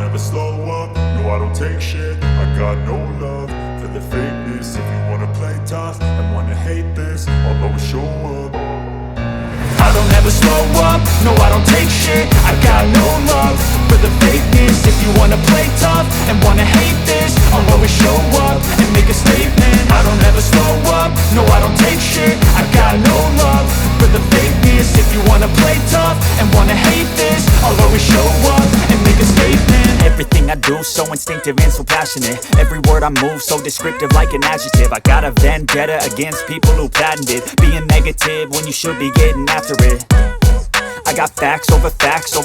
never slow up, no I don't take shit. I got no love for the fakeness. If you wanna play tough and wanna hate this, I'll always show up. I don't ever slow up, no I don't take shit. I got no love for the fakeness. If you wanna play tough and wanna hate this, I'll always show up and make a statement. I don't ever slow up, no I don't take shit. I got no love for the fakeness. If you wanna play tough and wanna hate this, I'll always show up and make a statement. Everything I do so instinctive and so passionate. Every word I move so descriptive like an adjective. I got a vendetta against people who patented being negative when you should be getting after it. I got facts over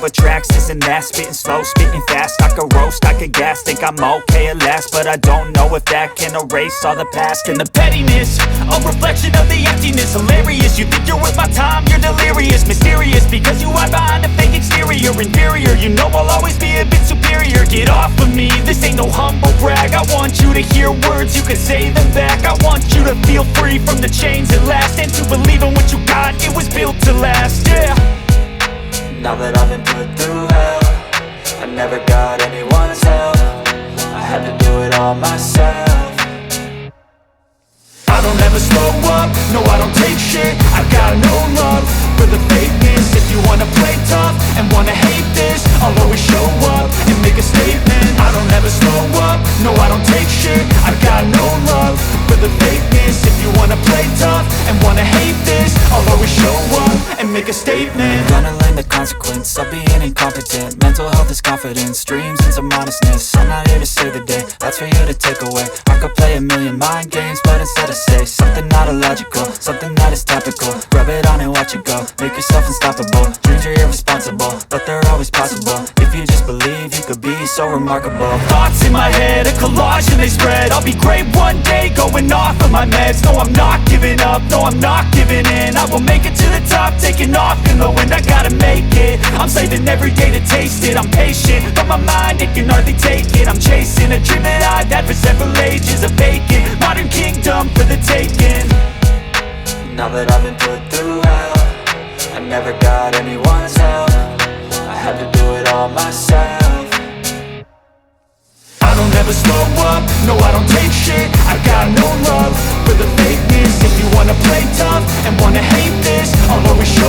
tracks, this and that. Spitting slow, spitting fast. I could roast, I could gas. Think I'm okay at last, but I don't know if that can erase all the past. And the pettiness, a reflection of the emptiness. Hilarious, you think you're worth my time, you're delirious. Mysterious, because you hide behind a fake exterior. Inferior, you know I'll always be a bit superior. Get off of me, this ain't no humble brag. I want you to hear words, you can say them back. I want you to feel free from the chains at last, and to believe in what you got, it was built to last, yeah. Now that I've been put through hell, I never got anyone's help. I had to do it all myself. I don't ever slow up, no I don't take shit. I got no love for the fakeness. If you wanna play tough and wanna hate this, I'll always show up and make a statement. I don't ever slow up, no I don't take shit. I got no love for the fakeness. If you wanna play tough and wanna hate this, I'll always show up and make a statement. Gonna learn the consequence of being incompetent. Mental health is confidence, dreams and some honestness. I'm not here to save the day, that's for you to take away. I could play a million mind games, but instead I say something not illogical, something that is topical. Rub it on and watch it go, make yourself unstoppable. Dreams are irresponsible, but they're always possible. If you just believe, you could be so remarkable. Thoughts in my head, a collage and they spread. I'll be great one day, going off of my meds. No, I'm not giving up, no, I'm not giving in. I will make it to the top, taking off in the wind. I gotta make it, I'm saving every day to taste it. I'm patient, but my mind, it can hardly take it. I'm chasing a dream that I've had for several ages. A vacant, modern kingdom for the taking. Now that I've been put through hell, I never got anyone's help. I had to do it all myself. I don't ever slow up, no I don't take shit. I got no love for the fakeness. If you wanna play tough and wanna hate this, I'll always show